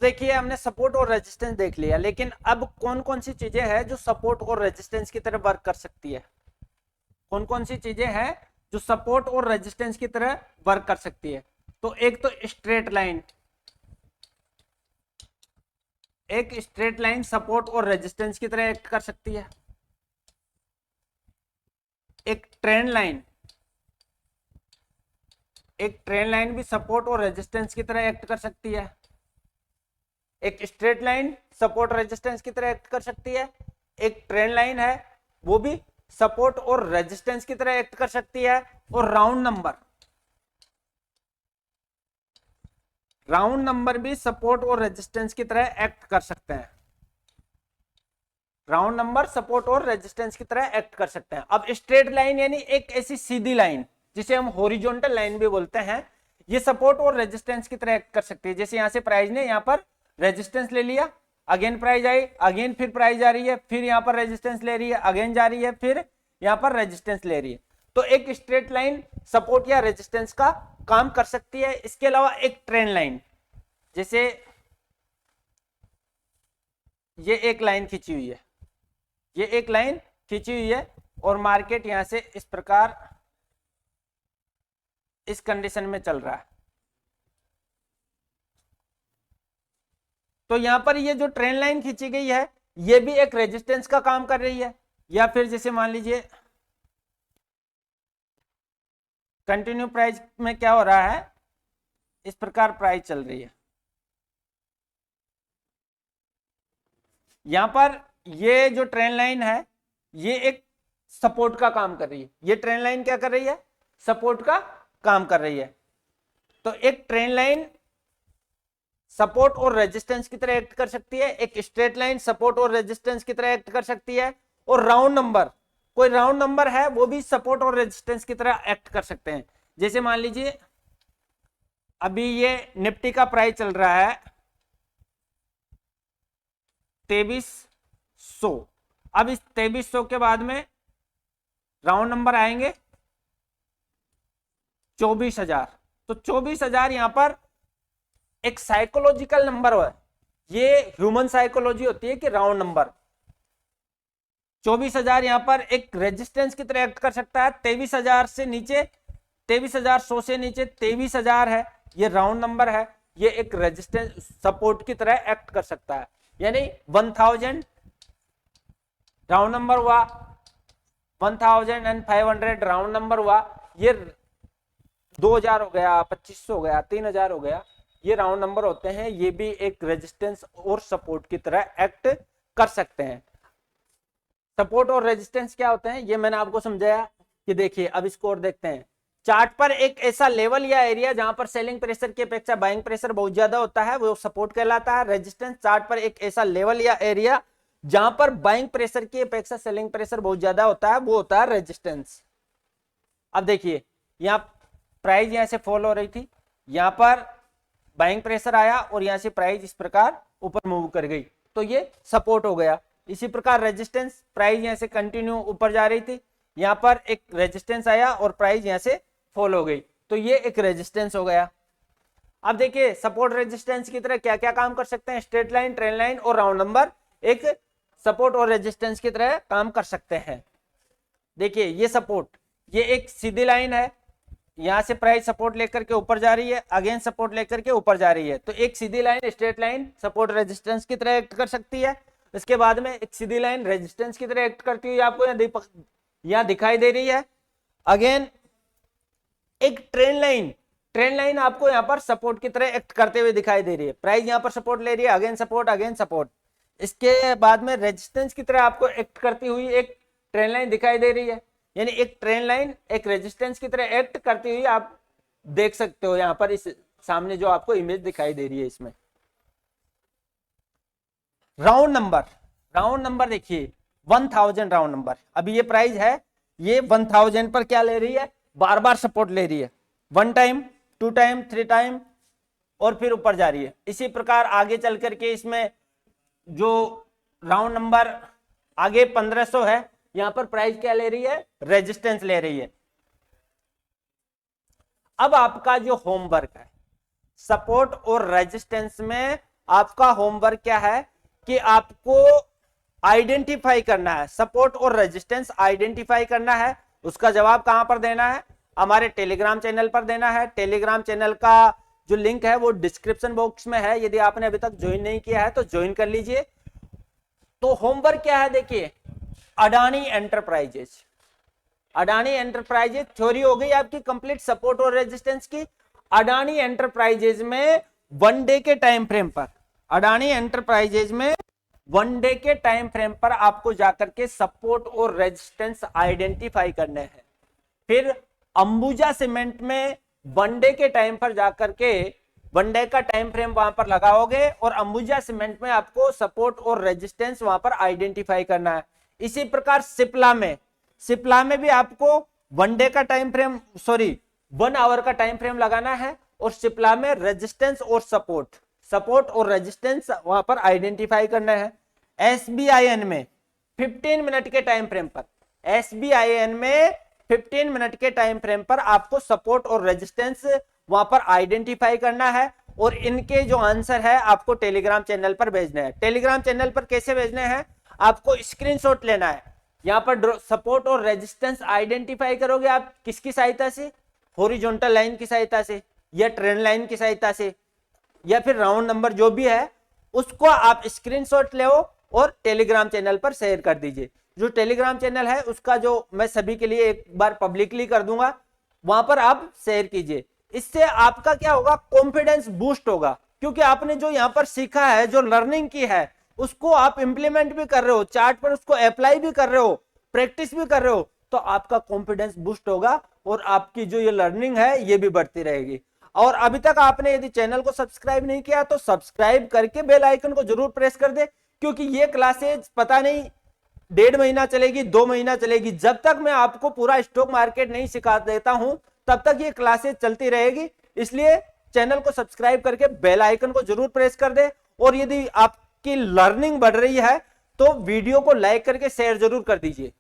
देखिए हमने सपोर्ट और रेजिस्टेंस देख लिया, लेकिन अब कौन कौन सी चीजें हैं जो सपोर्ट और रेजिस्टेंस की तरह वर्क कर सकती है? कौन कौन सी चीजें हैं जो सपोर्ट और रेजिस्टेंस की तरह वर्क कर सकती है? तो एक तो स्ट्रेट लाइन, एक स्ट्रेट लाइन सपोर्ट और रेजिस्टेंस की तरह एक्ट कर सकती है। एक ट्रेंड लाइन, एक ट्रेंड लाइन भी सपोर्ट और रेजिस्टेंस की तरह एक्ट कर सकती है। एक स्ट्रेट लाइन सपोर्ट रेजिस्टेंस की तरह एक्ट कर सकती है। एक ट्रेंड लाइन है वो भी सपोर्ट और रेजिस्टेंस की तरह एक्ट कर सकती है। और राउंड नंबर, राउंड नंबर भी सपोर्ट और रेजिस्टेंस की तरह एक्ट कर सकते हैं। राउंड नंबर सपोर्ट और रेजिस्टेंस की तरह एक्ट कर सकते हैं। अब स्ट्रेट लाइन यानी एक ऐसी सीधी लाइन जिसे हम हॉरिजॉन्टल लाइन भी बोलते हैं, ये सपोर्ट और रेजिस्टेंस की तरह एक्ट कर सकती है। जैसे यहां से प्राइस ने यहां पर रेजिस्टेंस ले लिया, अगेन प्राइस आई, अगेन फिर प्राइस जा रही है, फिर यहां पर रेजिस्टेंस ले रही है, अगेन जा रही है, फिर यहां पर रेजिस्टेंस ले रही है। तो एक स्ट्रेट लाइन सपोर्ट या रेजिस्टेंस का काम कर सकती है। इसके अलावा एक ट्रेंड लाइन, जैसे ये एक लाइन खींची हुई है, ये एक लाइन खींची हुई है और मार्केट यहां से इस प्रकार इस कंडीशन में चल रहा है। तो यहां पर ये जो ट्रेंड लाइन खींची गई है ये भी एक रेजिस्टेंस का काम कर रही है। या फिर जैसे मान लीजिए कंटिन्यू प्राइस में क्या हो रहा है, इस प्रकार प्राइस चल रही है, यहां पर ये जो ट्रेंड लाइन है ये एक सपोर्ट का काम कर रही है। ये ट्रेंड लाइन क्या कर रही है, सपोर्ट का काम कर रही है। तो एक ट्रेंड लाइन सपोर्ट और रेजिस्टेंस की तरह एक्ट कर सकती है, एक स्ट्रेट लाइन सपोर्ट और रेजिस्टेंस की तरह एक्ट कर सकती है, और राउंड नंबर, कोई राउंड नंबर है वो भी सपोर्ट और रेजिस्टेंस की तरह एक्ट कर सकते हैं। जैसे मान लीजिए अभी ये निफ्टी का प्राइस चल रहा है 2300। अब इस 2300 के बाद में राउंड नंबर आएंगे 24,000। तो 24,000 यहां पर एक साइकोलॉजिकल नंबर है, ये ह्यूमन साइकोलॉजी होती है कि राउंड नंबर 24,000 यहां पर एक रेजिस्टेंस की तरह एक्ट कर सकता है। 23,000 से नीचे, 23,100 से नीचे 23,000 है, ये राउंड नंबर है, ये एक रेजिस्टेंस सपोर्ट की तरह एक्ट कर सकता है। यानी 1000 राउंड नंबर हुआ, 1500 राउंड नंबर हुआ, ये 2000 हो गया, 2500 हो गया, 3000 हो गया, ये राउंड नंबर होते हैं, ये भी एक रेजिस्टेंस और सपोर्ट की तरह एक्ट कर सकते हैं। सपोर्ट और रेजिस्टेंस क्या होते हैं ये मैंने आपको समझाया कि देखिए अब इसको और देखते हैं। चार्ट पर एक ऐसा लेवल या एरिया जहां पर सेलिंग प्रेशर की अपेक्षा बाइंग प्रेशर बहुत ज्यादा होता है वो सपोर्ट कहलाता है। रेजिस्टेंस चार्ट पर एक ऐसा लेवल या एरिया जहां पर बाइंग प्रेशर की अपेक्षा सेलिंग प्रेशर बहुत ज्यादा होता है वो होता है रेजिस्टेंस। अब देखिए यहां प्राइस यहां से फॉल हो रही थी, यहां पर बाइंग प्रेशर आया और यहां से प्राइस इस प्रकार ऊपर मूव कर गई, तो ये सपोर्ट हो गया। इसी प्रकार रेजिस्टेंस, प्राइस यहां से कंटिन्यू ऊपर जा रही थी, यहां पर एक रेजिस्टेंस आया और प्राइस यहां से फॉल हो गई, तो ये एक रेजिस्टेंस हो गया। अब देखिए सपोर्ट रेजिस्टेंस की तरह क्या क्या काम कर सकते हैं, स्ट्रेट लाइन, ट्रेंड लाइन और राउंड नंबर एक सपोर्ट और रेजिस्टेंस की तरह काम कर सकते हैं। देखिए ये सपोर्ट, ये एक सीधी लाइन है, यहां से प्राइस सपोर्ट लेकर के ऊपर जा रही है, अगेन सपोर्ट लेकर के ऊपर जा रही है, तो एक सीधी line straight line support resistance की तरह एक्ट कर सकती है। इसके बाद में एक सीधी लाइन रेजिस्टेंस की तरह एक्ट करती हुई आपको यहां दिखाई दे रही है। अगेन एक ट्रेंड लाइन, ट्रेंड लाइन आपको यहां पर सपोर्ट की तरह एक्ट करते हुए दिखाई दे रही है, प्राइस यहां पर सपोर्ट ले रही है, अगेन सपोर्ट, अगेन सपोर्ट। इसके बाद में रेजिस्टेंस की तरह आपको एक्ट करती हुई एक ट्रेंड लाइन दिखाई दे रही है, यानी एक ट्रेंड लाइन एक रेजिस्टेंस की तरह एक्ट करती हुई आप देख सकते हो यहां पर इस सामने जो आपको इमेज दिखाई दे रही है इसमें। राउंड नंबर, राउंड नंबर देखिए 1000 राउंड नंबर, अभी ये प्राइस है ये 1000 पर क्या ले रही है, बार बार सपोर्ट ले रही है, 1 टाइम 2 टाइम 3 टाइम और फिर ऊपर जा रही है। इसी प्रकार आगे चल करके इसमें जो राउंड नंबर आगे 1500 है, यहां पर प्राइस क्या ले रही है, रेजिस्टेंस ले रही है। अब आपका जो होमवर्क है सपोर्ट और रेजिस्टेंस में आपका होमवर्क क्या है कि आपको आइडेंटिफाई करना है, सपोर्ट और रेजिस्टेंस आइडेंटिफाई करना है। उसका जवाब कहां पर देना है? हमारे टेलीग्राम चैनल पर देना है। टेलीग्राम चैनल का जो लिंक है वो डिस्क्रिप्शन बॉक्स में है, यदि आपने अभी तक ज्वाइन नहीं किया है तो ज्वाइन कर लीजिए। तो होमवर्क क्या है देखिए, Adani enterprises, Adani enterprises theory हो गई आपकी कंप्लीट सपोर्ट और रेजिस्टेंस की। अडानी एंटरप्राइजेज में वन डे के टाइम फ्रेम पर, अडानी एंटरप्राइजेज में वन डे के टाइम फ्रेम पर आपको जाकर के सपोर्ट और रेजिस्टेंस आइडेंटिफाई करने हैं। फिर अंबुजा सीमेंट में वन डे के टाइम पर जाकर के वन डे का टाइम फ्रेम वहां पर लगाओगे और अंबुजा सीमेंट में आपको सपोर्ट और रेजिस्टेंस वहां पर आइडेंटिफाई करना है। इसी प्रकार सिप्ला में भी आपको वन डे का टाइम फ्रेम, सॉरी 1 आवर का टाइम फ्रेम लगाना है और सिप्ला में रेजिस्टेंस और सपोर्ट और रेजिस्टेंस वहां पर आइडेंटिफाई करना है। एसबीआईएन में 15 मिनट के टाइम फ्रेम पर, एसबीआईएन में 15 मिनट के टाइम फ्रेम पर आपको सपोर्ट और रेजिस्टेंस वहां पर आइडेंटिफाई करना है और इनके जो आंसर है आपको टेलीग्राम चैनल पर भेजने हैं। टेलीग्राम चैनल पर कैसे भेजने हैं? आपको स्क्रीनशॉट लेना है, यहां पर सपोर्ट और रेजिस्टेंस आइडेंटिफाई करोगे आप किसकी सहायता से? हॉरिजॉन्टल लाइन की सहायता से या ट्रेंड लाइन की सहायता से या फिर राउंड नंबर जो भी है उसको आप स्क्रीनशॉट ले और टेलीग्राम चैनल पर शेयर कर दीजिए। जो टेलीग्राम चैनल है उसका जो मैं सभी के लिए एक बार पब्लिकली कर दूंगा, वहां पर आप शेयर कीजिए। इससे आपका क्या होगा? कॉन्फिडेंस बूस्ट होगा, क्योंकि आपने जो यहां पर सीखा है, जो लर्निंग की है, उसको आप इंप्लीमेंट भी कर रहे हो, चार्ट पर उसको अप्लाई भी कर रहे हो, प्रैक्टिस भी कर रहे हो, तो आपका कॉन्फिडेंस बूस्ट होगा और आपकी जो ये लर्निंग है ये भी बढ़ती रहेगी। और अभी तक आपने यदि चैनल को सब्सक्राइब नहीं किया तो सब्सक्राइब करके बेल आइकन को जरूर प्रेस कर दे, क्योंकि ये क्लासेज पता नहीं 1.5 महीना चलेगी, 2 महीना चलेगी, जब तक मैं आपको पूरा स्टॉक मार्केट नहीं सिखा देता हूं तब तक ये क्लासेज चलती रहेगी। इसलिए चैनल को सब्सक्राइब करके बेल आइकन को जरूर प्रेस कर दे और यदि आपकी लर्निंग बढ़ रही है तो वीडियो को लाइक करके शेयर जरूर कर दीजिए।